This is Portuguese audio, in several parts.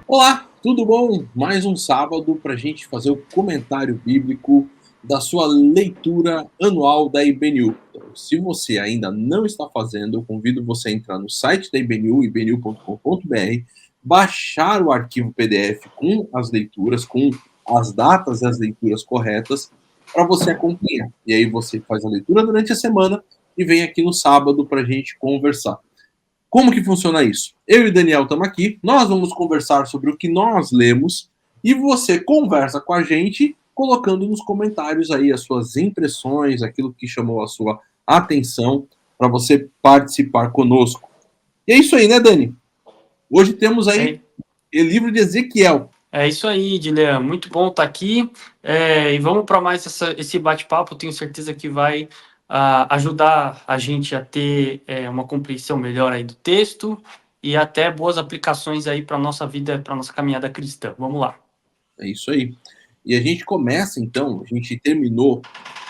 Olá, tudo bom? Mais um sábado para a gente fazer o comentário bíblico da sua leitura anual da IBNU. Então, se você ainda não está fazendo, eu convido você a entrar no site da IBNU, ibnu.com.br, baixar o arquivo PDF com as leituras, com as datas das leituras corretas, para você acompanhar. E aí você faz a leitura durante a semana e vem aqui no sábado para a gente conversar. Como que funciona isso? Eu e o Daniel estamos aqui, nós vamos conversar sobre o que nós lemos e você conversa com a gente colocando nos comentários aí as suas impressões, aquilo que chamou a sua atenção para você participar conosco. E é isso aí, né, Dani? Hoje temos aí o livro de Ezequiel. É isso aí, Dilean. Muito bom estar aqui. E vamos para mais esse bate-papo. Tenho certeza que vai ajudar a gente a ter uma compreensão melhor aí do texto e até boas aplicações aí para a nossa vida, para a nossa caminhada cristã. Vamos lá. É isso aí. E a gente começa, então, a gente terminou.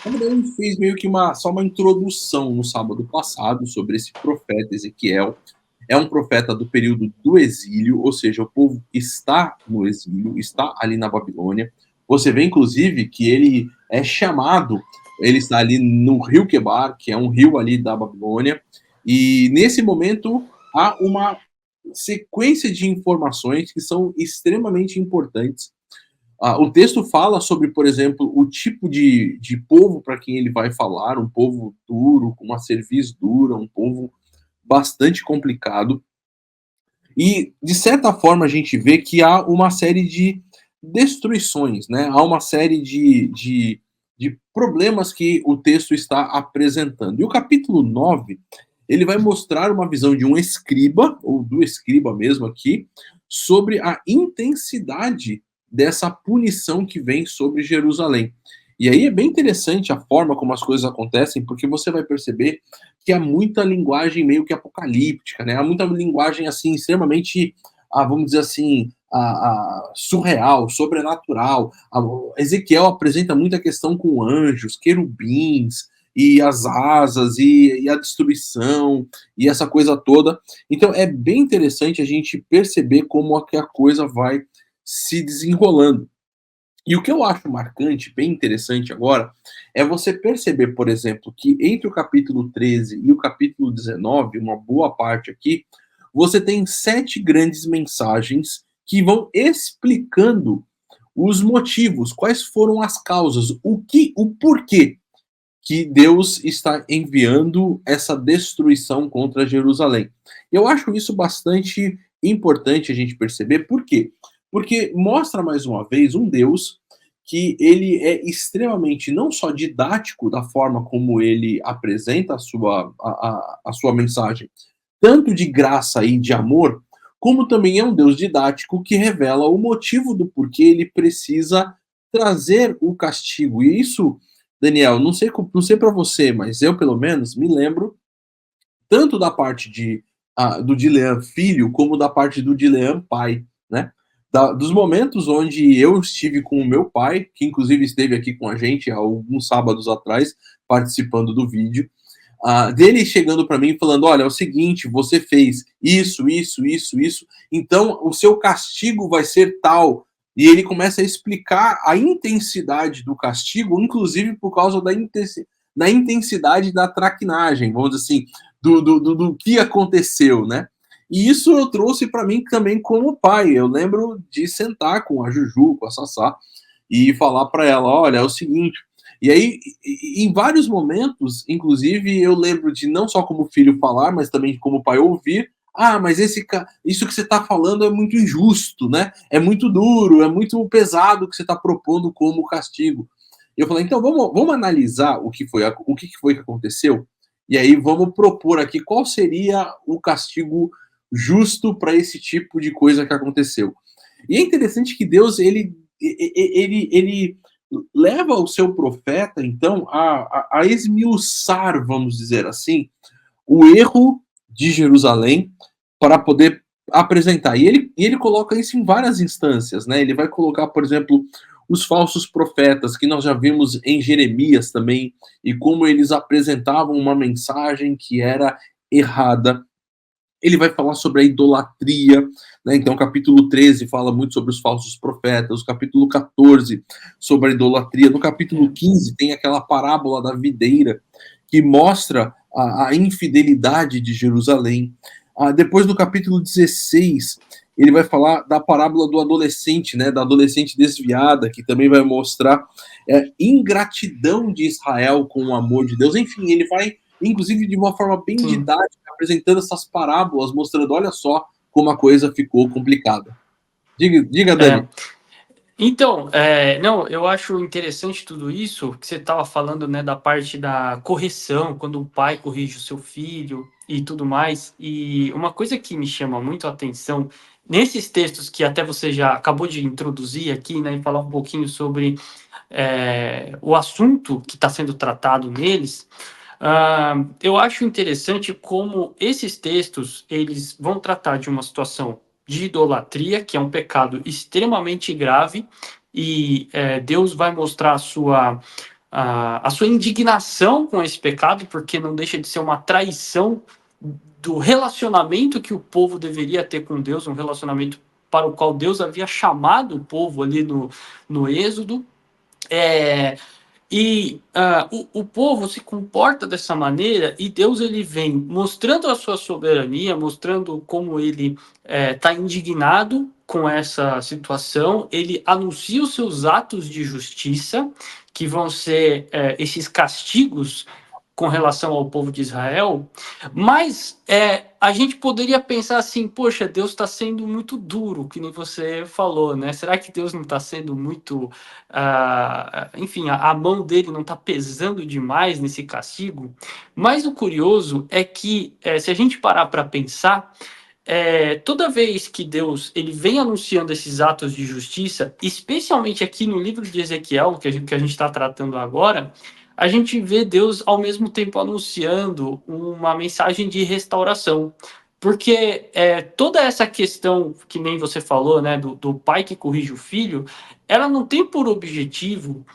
Na verdade, a gente fez meio que só uma introdução no sábado passado sobre esse profeta Ezequiel. É um profeta do período do exílio, ou seja, o povo está no exílio, está ali na Babilônia. Você vê, inclusive, que ele é chamado, ele está ali no rio Quebar, que é um rio ali da Babilônia, e nesse momento há uma sequência de informações que são extremamente importantes. O texto fala sobre, por exemplo, o tipo de povo para quem ele vai falar, um povo duro, com uma cerviz dura, um povo bastante complicado. E, de certa forma, a gente vê que há uma série de destruições, né? Há uma série de problemas que o texto está apresentando. E o capítulo 9 ele vai mostrar uma visão de um escriba, ou do escriba mesmo aqui, sobre a intensidade dessa punição que vem sobre Jerusalém. E aí é bem interessante a forma como as coisas acontecem, porque você vai perceber que há muita linguagem meio que apocalíptica, né? Há muita linguagem assim extremamente, vamos dizer assim, surreal, sobrenatural. Ezequiel apresenta muita questão com anjos, querubins e as asas e a destruição e essa coisa toda. Então é bem interessante a gente perceber como é que a coisa vai se desenrolando. E o que eu acho marcante, bem interessante agora, é você perceber, por exemplo, que entre o capítulo 13 e o capítulo 19, uma boa parte aqui, você tem 7 grandes mensagens que vão explicando os motivos, quais foram as causas, o porquê que Deus está enviando essa destruição contra Jerusalém. Eu acho isso bastante importante a gente perceber, por quê? Porque mostra mais uma vez um Deus que ele é extremamente não só didático da forma como ele apresenta a sua mensagem, tanto de graça e de amor, como também é um Deus didático que revela o motivo do porquê ele precisa trazer o castigo. E isso, Daniel, não sei para você, mas eu pelo menos me lembro tanto da parte do Dilean filho, como da parte do Dilean pai, né? Dos momentos onde eu estive com o meu pai, que inclusive esteve aqui com a gente há alguns sábados atrás, participando do vídeo, dele chegando para mim e falando: olha, é o seguinte, você fez isso, isso, isso, isso, então o seu castigo vai ser tal. E ele começa a explicar a intensidade do castigo, inclusive por causa da intensidade da traquinagem, vamos dizer assim, do que aconteceu, né? E isso eu trouxe para mim também como pai. Eu lembro de sentar com a Juju, com a Sassá, e falar para ela: olha, é o seguinte. E aí, em vários momentos, inclusive, eu lembro de não só como filho falar, mas também como pai ouvir: mas isso que você está falando é muito injusto, né? É muito duro, é muito pesado o que você está propondo como castigo. Eu falei: então vamos analisar o que foi que aconteceu, e aí vamos propor aqui qual seria o castigo justo para esse tipo de coisa que aconteceu. E é interessante que Deus ele leva o seu profeta, então, a esmiuçar, vamos dizer assim, o erro de Jerusalém para poder apresentar. E ele coloca isso em várias instâncias, né? Ele vai colocar, por exemplo, os falsos profetas, que nós já vimos em Jeremias também, e como eles apresentavam uma mensagem que era errada. ele vai falar sobre a idolatria, né? Então, o capítulo 13 fala muito sobre os falsos profetas, o capítulo 14 sobre a idolatria, no capítulo 15 tem aquela parábola da videira, que mostra a infidelidade de Jerusalém. Depois, no capítulo 16, ele vai falar da parábola do adolescente, né, da adolescente desviada, que também vai mostrar ingratidão de Israel com o amor de Deus. Enfim, ele vai, inclusive, de uma forma bem Sim. didática, apresentando essas parábolas, mostrando, olha só como a coisa ficou complicada. Diga Dani. É. Então, não, eu acho interessante tudo isso que você estava falando, né, da parte da correção, quando o pai corrige o seu filho e tudo mais. E uma coisa que me chama muito a atenção nesses textos que até você já acabou de introduzir aqui, né, e falar um pouquinho sobre o assunto que está sendo tratado neles. Eu acho interessante como esses textos eles vão tratar de uma situação de idolatria, que é um pecado extremamente grave, e Deus vai mostrar a sua indignação com esse pecado, porque não deixa de ser uma traição do relacionamento que o povo deveria ter com Deus, um relacionamento para o qual Deus havia chamado o povo ali no Êxodo. É, o povo se comporta dessa maneira e Deus ele vem mostrando a sua soberania, mostrando como ele está indignado com essa situação. Ele anuncia os seus atos de justiça, que vão ser esses castigos com relação ao povo de Israel, mas a gente poderia pensar assim, poxa, Deus está sendo muito duro, que nem você falou, né? Será que Deus não está sendo muito, enfim, a mão dele não está pesando demais nesse castigo? Mas o curioso é que, se a gente parar para pensar, toda vez que Deus ele vem anunciando esses atos de justiça, especialmente aqui no livro de Ezequiel, que a gente está tratando agora, a gente vê Deus ao mesmo tempo anunciando uma mensagem de restauração. Porque toda essa questão, que nem você falou, né, do pai que corrige o filho, ela não tem por objetivo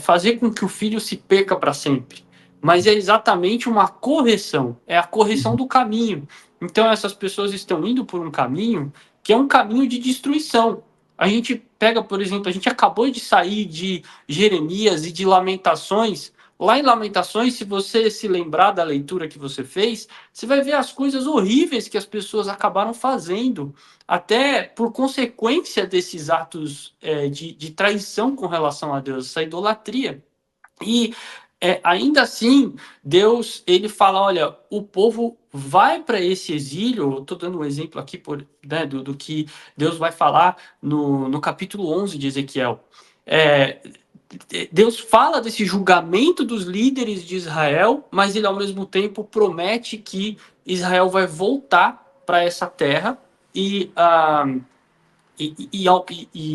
fazer com que o filho se perca para sempre, mas é exatamente uma correção, é a correção do caminho. Então, essas pessoas estão indo por um caminho que é um caminho de destruição. A gente pega, por exemplo, a gente acabou de sair de Jeremias e de Lamentações. Lá em Lamentações, se você se lembrar da leitura que você fez, você vai ver as coisas horríveis que as pessoas acabaram fazendo, até por consequência desses atos de traição com relação a Deus, essa idolatria. E ainda assim, Deus ele fala: olha, o povo vai para esse exílio. Estou dando um exemplo aqui né, do que Deus vai falar no capítulo 11 de Ezequiel. É, Deus fala desse julgamento dos líderes de Israel, mas ele ao mesmo tempo promete que Israel vai voltar para essa terra e,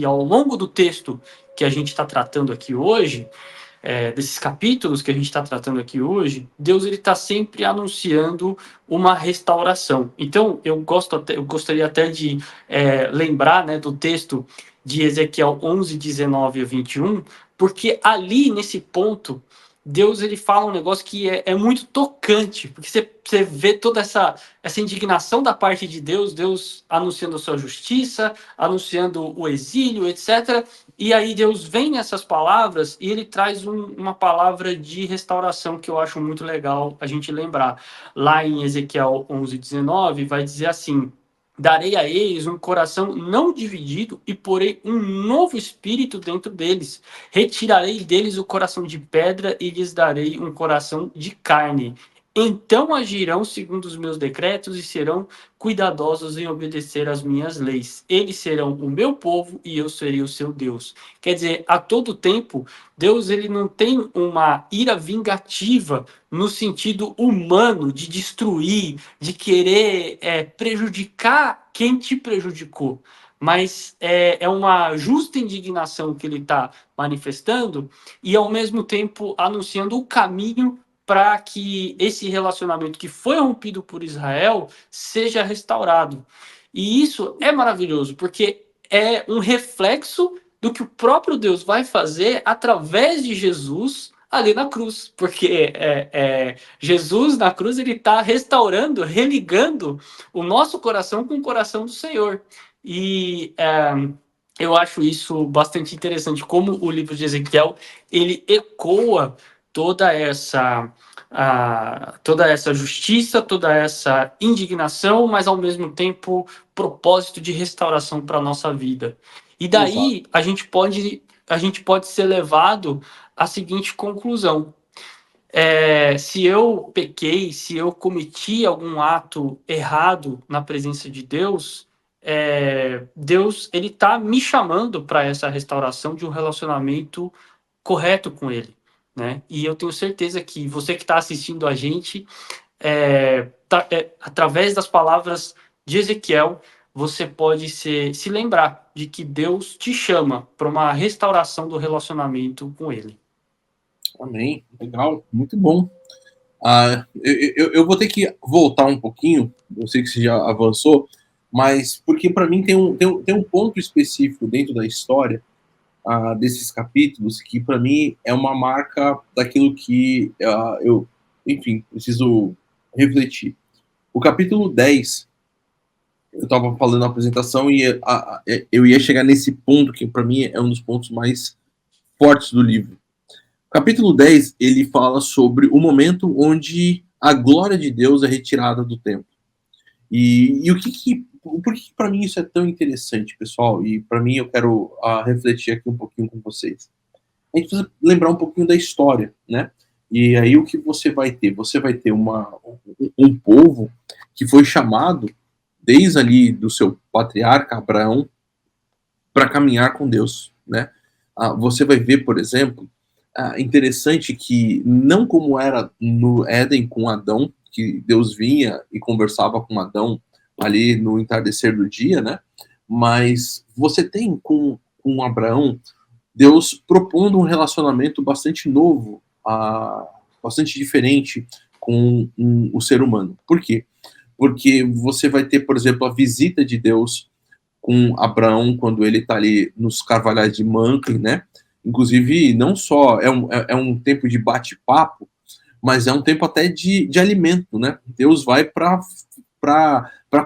ao longo do texto que a gente está tratando aqui hoje, desses capítulos que a gente está tratando aqui hoje, Deus ele está sempre anunciando uma restauração. Então, eu gostaria até de lembrar, né, do texto de Ezequiel 11, 19 a 21, porque ali, nesse ponto, Deus ele fala um negócio que é muito tocante, porque você vê toda essa indignação da parte de Deus, Deus anunciando a sua justiça, anunciando o exílio, etc. E aí Deus vem nessas palavras e ele traz uma palavra de restauração que eu acho muito legal a gente lembrar. Lá em Ezequiel 11, 19, vai dizer assim: darei a eles um coração não dividido e porei um novo espírito dentro deles. Retirarei deles o coração de pedra e lhes darei um coração de carne. Então agirão segundo os meus decretos e serão cuidadosos em obedecer às minhas leis. Eles serão o meu povo e eu serei o seu Deus. Quer dizer, a todo tempo, Deus ele não tem uma ira vingativa no sentido humano de destruir, de querer prejudicar quem te prejudicou. Mas é uma justa indignação que ele está manifestando e, ao mesmo tempo, anunciando o caminho para que esse relacionamento que foi rompido por Israel seja restaurado. E isso é maravilhoso, porque é um reflexo do que o próprio Deus vai fazer através de Jesus, ali na cruz, porque Jesus na cruz ele está restaurando, religando o nosso coração com o coração do Senhor. E eu acho isso bastante interessante, como o livro de Ezequiel ele ecoa toda toda essa justiça, toda essa indignação, mas ao mesmo tempo propósito de restauração para a nossa vida. E Exato. daí a gente pode ser levado à seguinte conclusão: se eu pequei, se eu cometi algum ato errado na presença de Deus, Deus ele está me chamando para essa restauração de um relacionamento correto com Ele, né? E eu tenho certeza que você que está assistindo a gente, através das palavras de Ezequiel, você pode se lembrar de que Deus te chama para uma restauração do relacionamento com Ele. Amém. Legal. Muito bom. Eu vou ter que voltar um pouquinho, eu sei que você já avançou, mas porque para mim tem um ponto específico dentro da história desses capítulos que para mim é uma marca daquilo que eu, enfim, preciso refletir. O capítulo 10, eu estava falando na apresentação e eu ia chegar nesse ponto que para mim é um dos pontos mais fortes do livro. Capítulo 10, ele fala sobre o momento onde a glória de Deus é retirada do templo. E por que para mim isso é tão interessante, pessoal? E para mim eu quero refletir aqui um pouquinho com vocês. A gente precisa lembrar um pouquinho da história, né? E aí o que você vai ter? Você vai ter um povo que foi chamado desde ali do seu patriarca Abraão para caminhar com Deus, né? Você vai ver, por exemplo, interessante que não como era no Éden com Adão, que Deus vinha e conversava com Adão ali no entardecer do dia, né? Mas você tem com Abraão Deus propondo um relacionamento bastante novo, bastante diferente com o ser humano. Por quê? Porque você vai ter, por exemplo, a visita de Deus com Abraão quando ele está ali nos carvalhais de Mamre, né? Inclusive, não só é um tempo de bate-papo, mas é um tempo até de alimento, né? Deus vai para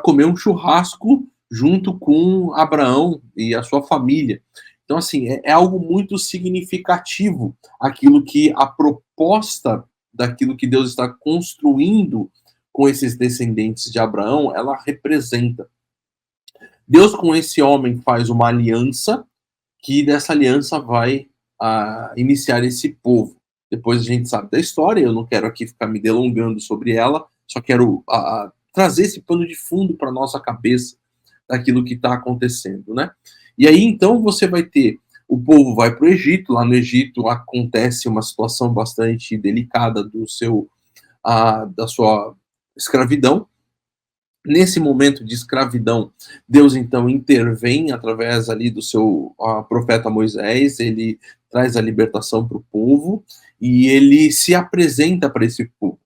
comer um churrasco junto com Abraão e a sua família. Então, assim, é algo muito significativo aquilo que a proposta daquilo que Deus está construindo com esses descendentes de Abraão, ela representa. Deus com esse homem faz uma aliança, que dessa aliança vai iniciar esse povo. Depois a gente sabe da história, eu não quero aqui ficar me delongando sobre ela, só quero trazer esse pano de fundo para nossa cabeça daquilo que está acontecendo, né? E aí então você vai ter o povo vai para o Egito, lá no Egito acontece uma situação bastante delicada da sua escravidão. Nesse momento de escravidão, Deus então intervém através ali do seu profeta Moisés, ele traz a libertação para o povo e ele se apresenta para esse povo.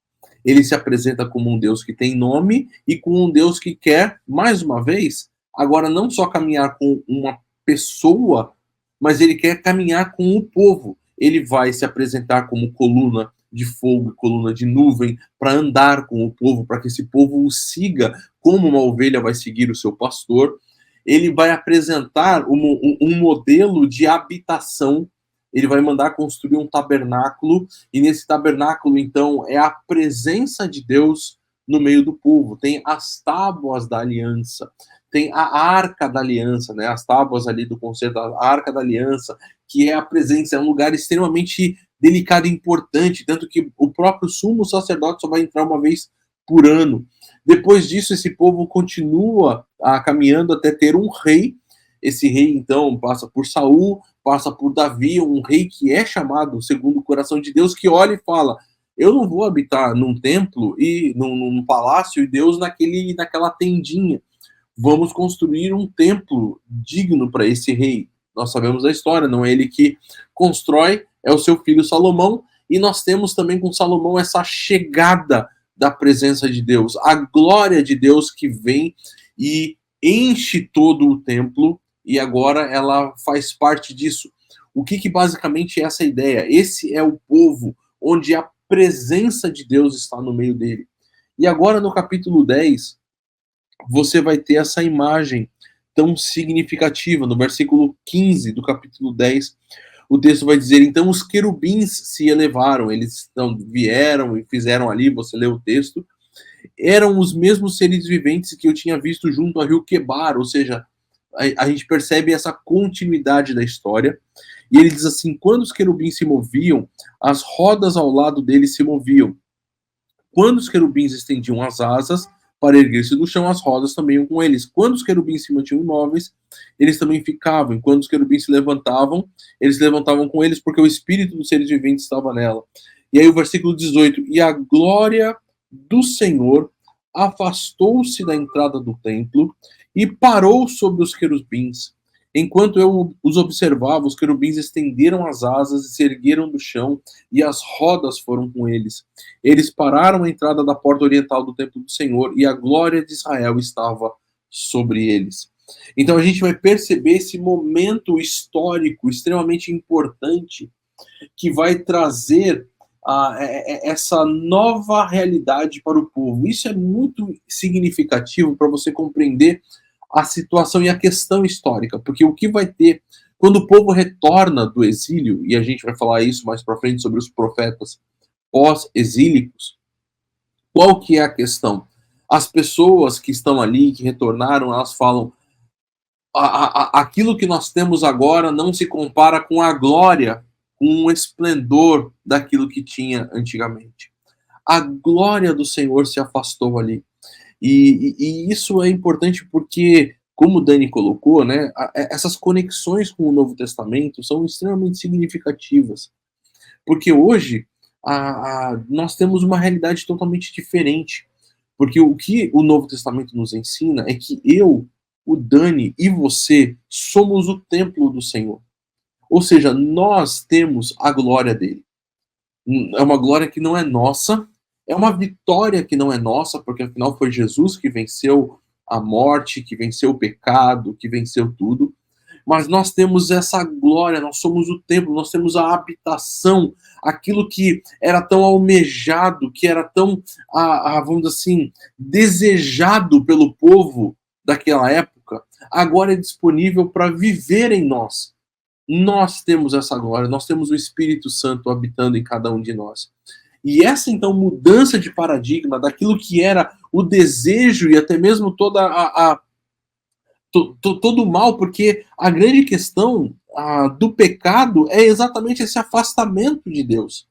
Ele se apresenta como um Deus que tem nome e como um Deus que quer, mais uma vez, agora não só caminhar com uma pessoa, mas ele quer caminhar com o povo. Ele vai se apresentar como coluna de fogo, coluna de nuvem, para andar com o povo, para que esse povo o siga como uma ovelha vai seguir o seu pastor. Ele vai apresentar um modelo de habitação. Ele vai mandar construir um tabernáculo, e nesse tabernáculo, então, é a presença de Deus no meio do povo. Tem as tábuas da aliança, tem a arca da aliança, né? As tábuas ali do concerto, a arca da aliança, que é a presença, é um lugar extremamente delicado e importante, tanto que o próprio sumo sacerdote só vai entrar uma vez por ano. Depois disso, esse povo continua caminhando até ter um rei. Esse rei, então, passa por Saul, passa por Davi, um rei que é chamado segundo o coração de Deus, que olha e fala: eu não vou habitar num templo e num palácio e Deus naquela tendinha. Vamos construir um templo digno para esse rei. Nós sabemos a história, não é ele que constrói, é o seu filho Salomão, e nós temos também com Salomão essa chegada da presença de Deus, a glória de Deus que vem e enche todo o templo, e agora ela faz parte disso. O que basicamente é essa ideia? Esse é o povo onde a presença de Deus está no meio dele. E agora no capítulo 10, você vai ter essa imagem tão significativa. No versículo 15 do capítulo 10, o texto vai dizer: então os querubins se elevaram, eles vieram e fizeram ali, você lê o texto, eram os mesmos seres viventes que eu tinha visto junto ao rio Quebar, ou seja, a gente percebe essa continuidade da história. E ele diz assim: quando os querubins se moviam, as rodas ao lado deles se moviam. Quando os querubins estendiam as asas para erguer-se do chão, as rodas também iam com eles. Quando os querubins se mantinham imóveis, eles também ficavam. E quando os querubins se levantavam, eles se levantavam com eles, porque o espírito dos seres viventes estava nela. E aí o versículo 18: e a glória do Senhor afastou-se da entrada do templo e parou sobre os querubins. Enquanto eu os observava, os querubins estenderam as asas e se ergueram do chão, e as rodas foram com eles. Eles pararam à entrada da porta oriental do templo do Senhor, e a glória de Israel estava sobre eles. Então a gente vai perceber esse momento histórico extremamente importante que vai trazer essa nova realidade para o povo. Isso é muito significativo para você compreender a situação e a questão histórica, porque o que vai ter quando o povo retorna do exílio, e a gente vai falar isso mais para frente sobre os profetas pós-exílicos, qual que é a questão? As pessoas que estão ali, que retornaram, elas falam: aquilo que nós temos agora não se compara com a glória, com o esplendor daquilo que tinha antigamente. A glória do Senhor se afastou ali. E isso é importante porque, como o Dani colocou, né, essas conexões com o Novo Testamento são extremamente significativas. Porque hoje nós temos uma realidade totalmente diferente. Porque o que o Novo Testamento nos ensina é que eu, o Dani e você somos o templo do Senhor. Ou seja, nós temos a glória dele. É uma glória que não é nossa, é uma vitória que não é nossa, porque afinal foi Jesus que venceu a morte, que venceu o pecado, que venceu tudo. Mas nós temos essa glória, nós somos o templo, nós temos a habitação, aquilo que era tão almejado, que era tão, vamos dizer assim, desejado pelo povo daquela época, agora é disponível para viver em nós. Nós temos essa glória, nós temos o Espírito Santo habitando em cada um de nós. E essa, então, mudança de paradigma daquilo que era o desejo e até mesmo toda todo o mal, porque a grande questão do pecado é exatamente esse afastamento de Deus.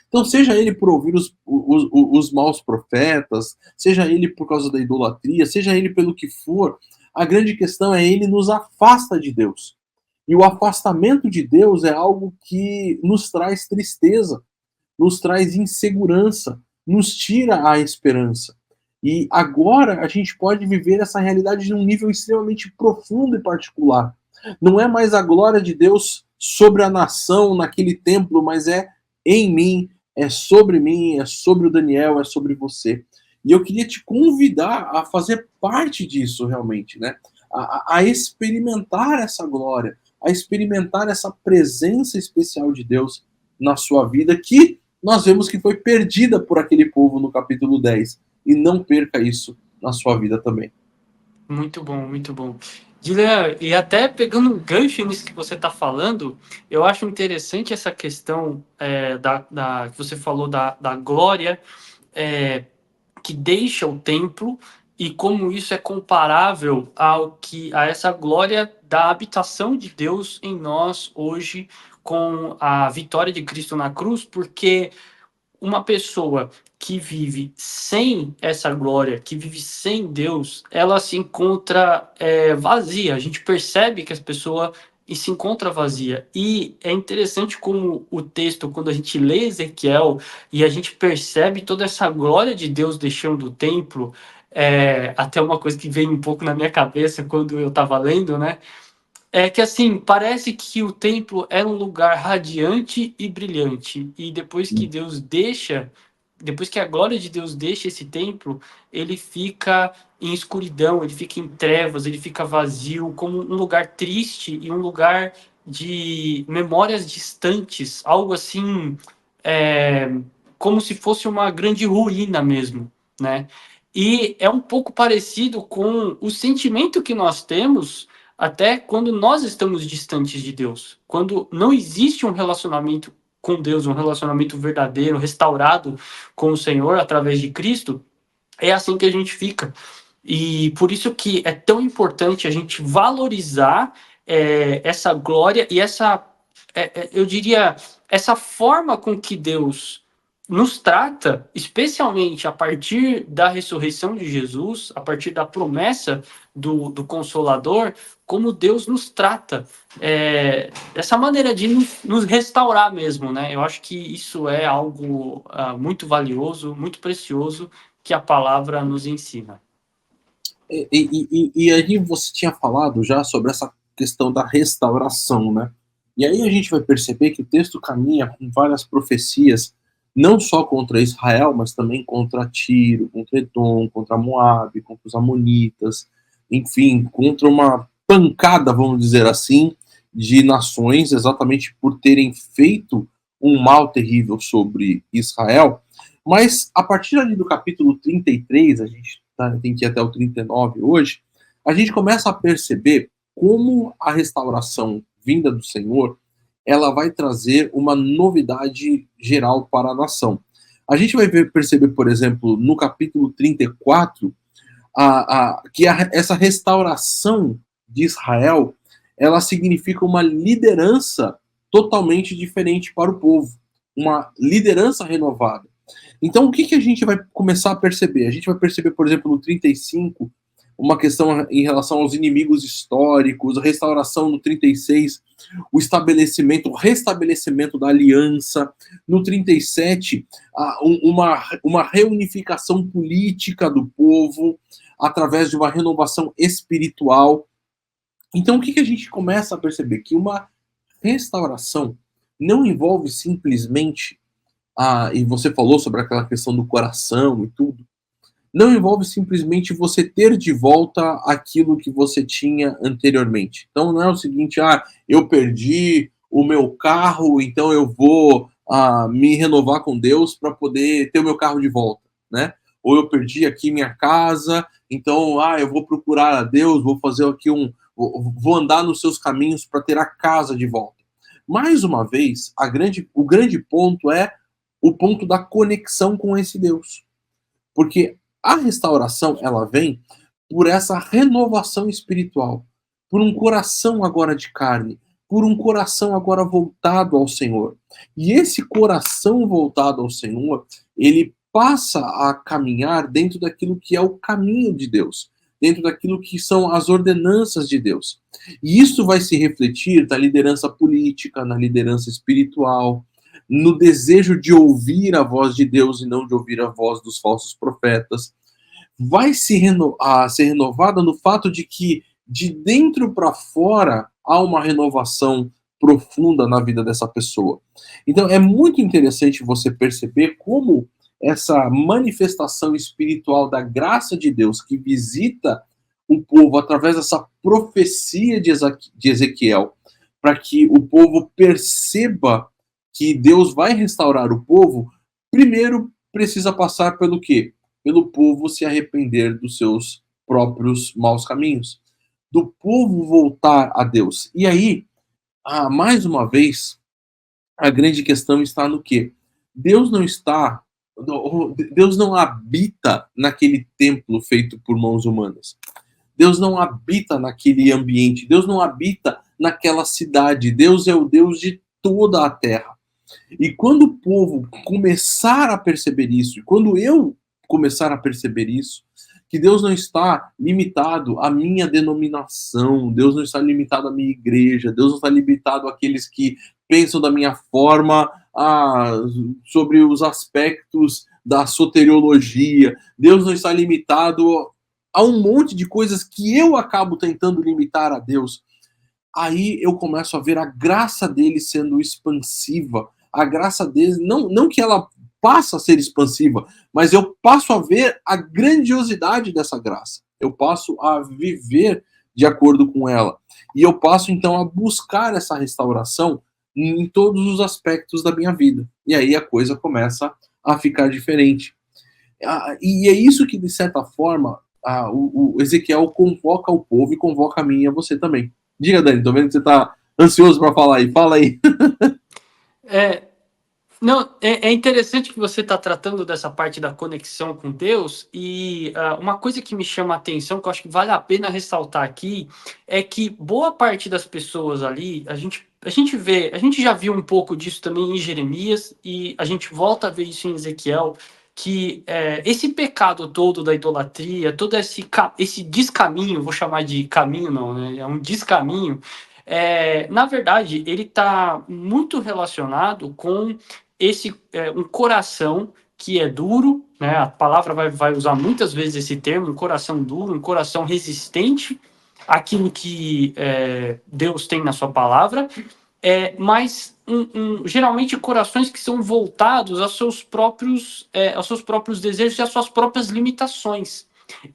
Então, seja ele por ouvir os maus profetas, seja ele por causa da idolatria, seja ele pelo que for, a grande questão é ele nos afasta de Deus. E o afastamento de Deus é algo que nos traz tristeza, nos traz insegurança, nos tira a esperança. E agora a gente pode viver essa realidade de um nível extremamente profundo e particular. Não é mais a glória de Deus sobre a nação naquele templo, mas é em mim, é sobre mim, é sobre o Daniel, é sobre você. E eu queria te convidar a fazer parte disso realmente, né? A experimentar essa glória, a experimentar essa presença especial de Deus na sua vida, que nós vemos que foi perdida por aquele povo no capítulo 10. E não perca isso na sua vida também. Muito bom, muito bom. Guilherme, e até pegando um gancho nisso que você está falando, eu acho interessante essa questão que você falou da glória que deixa o templo e como isso é comparável a essa glória da habitação de Deus em nós hoje com a vitória de Cristo na cruz, porque uma pessoa que vive sem essa glória, que vive sem Deus, ela se encontra vazia. A gente percebe que as pessoas se encontra vazia. E é interessante como o texto, quando a gente lê Ezequiel e a gente percebe toda essa glória de Deus deixando o templo, até uma coisa que veio um pouco na minha cabeça quando eu estava lendo, né? É que assim, parece que o templo era um lugar radiante e brilhante. E depois que a glória de Deus deixa esse templo, ele fica em escuridão, ele fica em trevas, ele fica vazio, como um lugar triste e um lugar de memórias distantes, algo assim, como se fosse uma grande ruína mesmo, né? E é um pouco parecido com o sentimento que nós temos até quando nós estamos distantes de Deus. Quando não existe um relacionamento com Deus, um relacionamento verdadeiro, restaurado com o Senhor através de Cristo, é assim que a gente fica. E por isso que é tão importante a gente valorizar essa glória e essa, eu diria, essa forma com que Deus nos trata, especialmente a partir da ressurreição de Jesus, a partir da promessa do Consolador, como Deus nos trata, dessa maneira de nos restaurar mesmo, né? Eu acho que isso é algo muito valioso, muito precioso, que a palavra nos ensina. E aí você tinha falado já sobre essa questão da restauração, né? E aí a gente vai perceber que o texto caminha com várias profecias, não só contra Israel, mas também contra Tiro, contra Edom, contra Moabe, contra os Amonitas, enfim, contra uma pancada, vamos dizer assim, de nações, exatamente por terem feito um mal terrível sobre Israel. Mas a partir ali do capítulo 33, a gente tem que ir até o 39 hoje, a gente começa a perceber como a restauração vinda do Senhor, ela vai trazer uma novidade geral para a nação. A gente vai perceber, por exemplo, no capítulo 34, essa restauração de Israel, ela significa uma liderança totalmente diferente para o povo, uma liderança renovada. Então, o que a gente vai começar a perceber? A gente vai perceber, por exemplo, no 35, uma questão em relação aos inimigos históricos, a restauração no 36, o restabelecimento da aliança. No 37, uma reunificação política do povo através de uma renovação espiritual. Então, o que a gente começa a perceber? Que uma restauração não envolve simplesmente e você falou sobre aquela questão do coração e tudo, não envolve simplesmente você ter de volta aquilo que você tinha anteriormente. Então não é o seguinte, eu perdi o meu carro, então eu vou me renovar com Deus para poder ter o meu carro de volta, né? Ou eu perdi aqui minha casa, então eu vou procurar a Deus, vou fazer aqui vou andar nos seus caminhos para ter a casa de volta. Mais uma vez, o grande ponto é o ponto da conexão com esse Deus. Porque a restauração, ela vem por essa renovação espiritual, por um coração agora de carne, por um coração agora voltado ao Senhor. E esse coração voltado ao Senhor, ele passa a caminhar dentro daquilo que é o caminho de Deus, dentro daquilo que são as ordenanças de Deus. E isso vai se refletir na liderança política, na liderança espiritual, no desejo de ouvir a voz de Deus e não de ouvir a voz dos falsos profetas. Vai ser renovada no fato de que de dentro para fora há uma renovação profunda na vida dessa pessoa. Então é muito interessante você perceber como essa manifestação espiritual da graça de Deus que visita o povo através dessa profecia de Ezequiel, para que o povo perceba que Deus vai restaurar o povo, primeiro precisa passar pelo quê? Pelo povo se arrepender dos seus próprios maus caminhos, do povo voltar a Deus. E aí, mais uma vez, a grande questão está no quê? Deus não habita naquele templo feito por mãos humanas. Deus não habita naquele ambiente. Deus não habita naquela cidade. Deus é o Deus de toda a terra. E quando o povo começar a perceber isso, e quando eu começar a perceber isso, que Deus não está limitado à minha denominação, Deus não está limitado à minha igreja, Deus não está limitado àqueles que pensam da minha forma sobre os aspectos da soteriologia, Deus não está limitado a um monte de coisas que eu acabo tentando limitar a Deus. Aí eu começo a ver a graça dele sendo expansiva, a graça dele, não que ela passa a ser expansiva, mas eu passo a ver a grandiosidade dessa graça. Eu passo a viver de acordo com ela. E eu passo, então, a buscar essa restauração em todos os aspectos da minha vida. E aí a coisa começa a ficar diferente. E é isso que, de certa forma, o Ezequiel convoca o povo e convoca a mim e a você também. Diga, Dani, tô vendo que você tá ansioso para falar aí. Fala aí. É, não, é interessante que você está tratando dessa parte da conexão com Deus, e uma coisa que me chama a atenção, que eu acho que vale a pena ressaltar aqui, é que boa parte das pessoas ali, a gente já viu um pouco disso também em Jeremias, e a gente volta a ver isso em Ezequiel, que esse pecado todo da idolatria, todo esse descaminho, vou chamar de caminho não, né? É um descaminho, na verdade, ele está muito relacionado com um coração que é duro, né? A palavra vai usar muitas vezes esse termo, um coração duro, um coração resistente àquilo que Deus tem na sua palavra, mas geralmente corações que são voltados aos seus próprios desejos e às suas próprias limitações.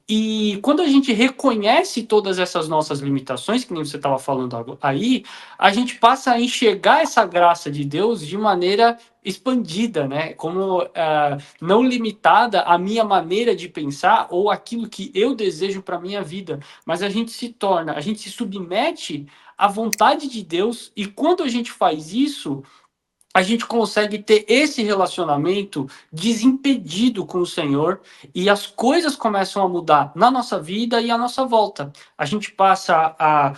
E quando a gente reconhece todas essas nossas limitações, que nem você estava falando aí, a gente passa a enxergar essa graça de Deus de maneira expandida, né? Como não limitada à minha maneira de pensar ou aquilo que eu desejo para a minha vida, mas a gente se submete à vontade de Deus, e quando a gente faz isso, a gente consegue ter esse relacionamento desimpedido com o Senhor, e as coisas começam a mudar na nossa vida e à nossa volta. A gente passa a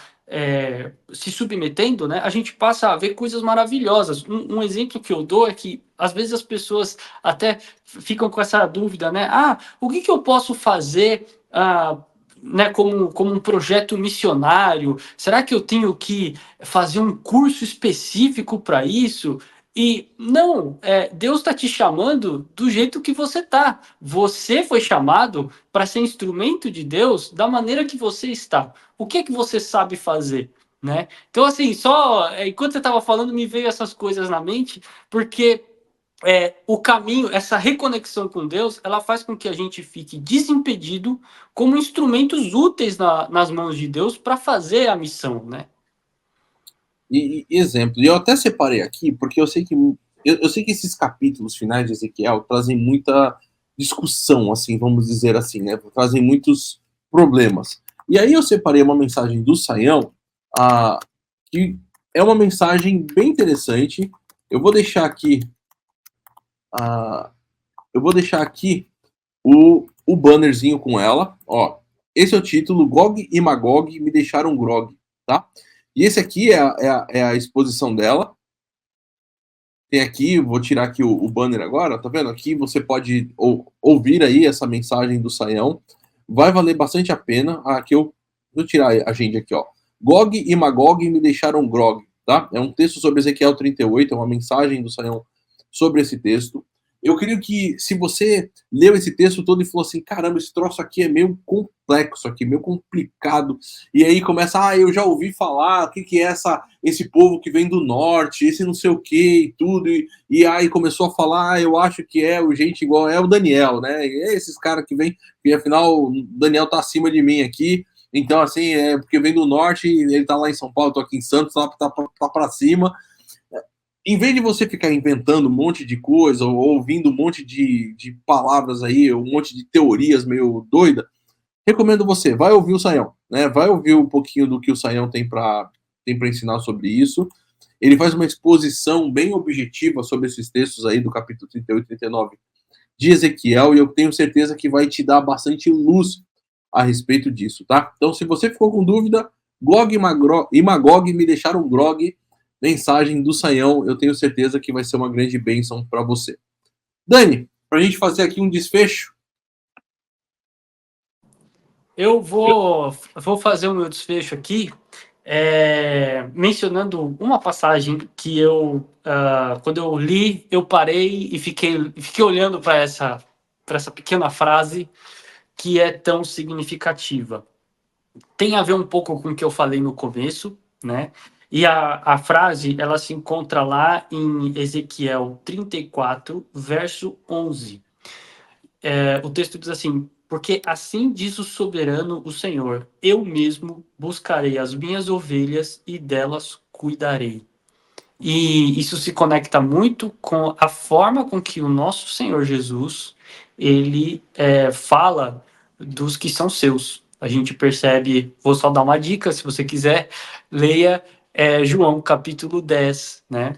se submetendo, né? A gente passa a ver coisas maravilhosas. Um exemplo que eu dou é que às vezes as pessoas até ficam com essa dúvida, né? O que eu posso fazer? Né, como um projeto missionário? Será que eu tenho que fazer um curso específico para isso? E não, Deus está te chamando do jeito que você está. Você foi chamado para ser instrumento de Deus da maneira que você está. O que é que você sabe fazer, né? Então, assim, enquanto você estava falando, me veio essas coisas na mente, porque o caminho, essa reconexão com Deus, ela faz com que a gente fique desimpedido como instrumentos úteis nas mãos de Deus para fazer a missão, né? Exemplo, e eu até separei aqui, porque eu sei que esses capítulos finais de Ezequiel trazem muita discussão, assim, vamos dizer assim, né? Trazem muitos problemas. E aí eu separei uma mensagem do Saião, que é uma mensagem bem interessante. Eu vou deixar aqui, eu vou deixar aqui o bannerzinho com ela, ó. Esse é o título: Gog e Magog me deixaram grog, tá? E esse aqui é a exposição dela. Tem aqui, vou tirar aqui o banner agora, tá vendo? Aqui você pode ouvir aí essa mensagem do Saião. Vai valer bastante a pena. Aqui vou tirar a gente aqui, ó. Gog e Magog me deixaram grog, tá? É um texto sobre Ezequiel 38, é uma mensagem do Saião sobre esse texto. Eu creio que se você leu esse texto todo e falou assim, caramba, esse troço aqui é meio complexo aqui, meio complicado, e aí começa, eu já ouvi falar, o que é esse povo que vem do norte, esse não sei o que e tudo, e aí começou a falar, eu acho que é o gente igual, é o Daniel, né, e é esses caras que vem, e afinal o Daniel tá acima de mim aqui, então assim, é porque vem do norte, ele tá lá em São Paulo, eu tô aqui em Santos, tá pra cima. Em vez de você ficar inventando um monte de coisa ou ouvindo um monte de palavras aí, um monte de teorias meio doida, recomendo você, vai ouvir o Saião, né? Vai ouvir um pouquinho do que o Saião tem para ensinar sobre isso. Ele faz uma exposição bem objetiva sobre esses textos aí do capítulo 38 e 39 de Ezequiel, e eu tenho certeza que vai te dar bastante luz a respeito disso, tá? Então, se você ficou com dúvida, Gog e Magog me deixaram grog, mensagem do Saião, eu tenho certeza que vai ser uma grande bênção para você. Dani, para a gente fazer aqui um desfecho. Eu vou fazer o meu desfecho aqui, mencionando uma passagem que quando eu li, eu parei e fiquei olhando para essa pequena frase que é tão significativa. Tem a ver um pouco com o que eu falei no começo, né? E a frase, ela se encontra lá em Ezequiel 34, verso 11. O texto diz assim: Porque assim diz o soberano, o Senhor: eu mesmo buscarei as minhas ovelhas e delas cuidarei. E isso se conecta muito com a forma com que o nosso Senhor Jesus ele fala dos que são seus. A gente percebe, vou só dar uma dica, se você quiser, leia João capítulo 10, né?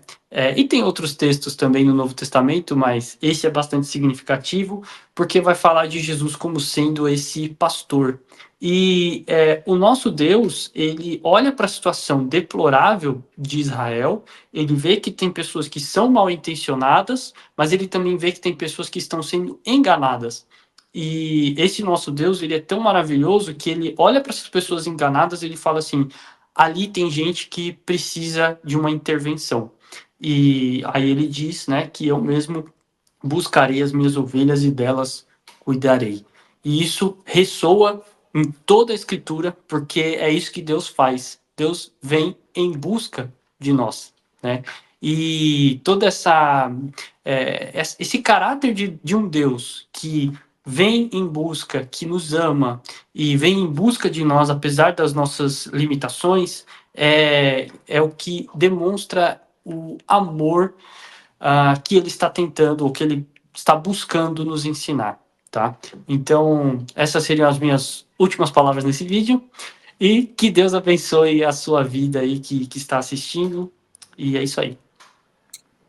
E tem outros textos também no Novo Testamento, mas esse é bastante significativo, porque vai falar de Jesus como sendo esse pastor. E o nosso Deus, ele olha para a situação deplorável de Israel, ele vê que tem pessoas que são mal intencionadas, mas ele também vê que tem pessoas que estão sendo enganadas. E esse nosso Deus, ele é tão maravilhoso que ele olha para essas pessoas enganadas e ele fala assim: ali tem gente que precisa de uma intervenção. E aí ele diz, né, que eu mesmo buscarei as minhas ovelhas e delas cuidarei. E isso ressoa em toda a Escritura, porque é isso que Deus faz. Deus vem em busca de nós, né? E toda esse caráter de um Deus que vem em busca, que nos ama e vem em busca de nós, apesar das nossas limitações, é o que demonstra o amor que ele está tentando, ou que ele está buscando nos ensinar, tá? Então, essas seriam as minhas últimas palavras nesse vídeo, e que Deus abençoe a sua vida aí que está assistindo, e é isso aí.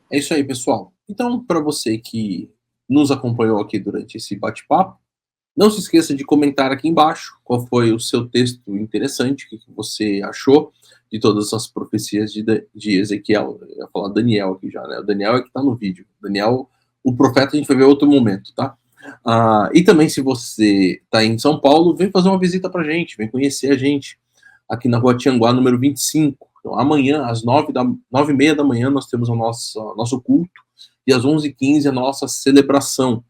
É isso aí, pessoal. Então, para você que nos acompanhou aqui durante esse bate-papo, não se esqueça de comentar aqui embaixo qual foi o seu texto interessante, o que você achou de todas as profecias de Ezequiel. Eu ia falar Daniel aqui já, né? O Daniel é que está no vídeo. Daniel, o profeta, a gente vai ver outro momento, tá? E também, se você está em São Paulo, vem fazer uma visita para a gente, vem conhecer a gente aqui na Rua Tianguá, número 25. Então, amanhã, às 9h30 da manhã, nós temos o nosso culto, e às 11h15 a nossa celebração.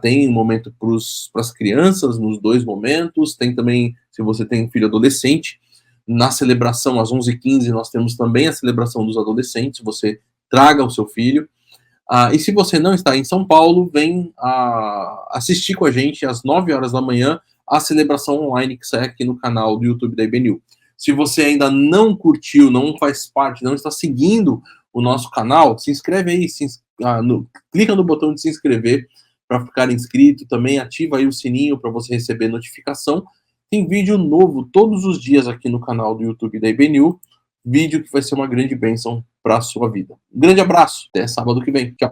Tem um momento para as crianças, nos dois momentos, tem também, se você tem um filho adolescente, na celebração, às 11h15, nós temos também a celebração dos adolescentes, você traga o seu filho. E se você não está em São Paulo, vem assistir com a gente às 9 horas da manhã a celebração online que sai aqui no canal do YouTube da IBNU. Se você ainda não curtiu, não faz parte, não está seguindo o nosso canal, se inscreve aí, clica no botão de se inscrever para ficar inscrito, também ativa aí o sininho para você receber notificação. Tem vídeo novo todos os dias aqui no canal do YouTube da IBNU, vídeo que vai ser uma grande bênção para a sua vida. Um grande abraço, até sábado que vem. Tchau.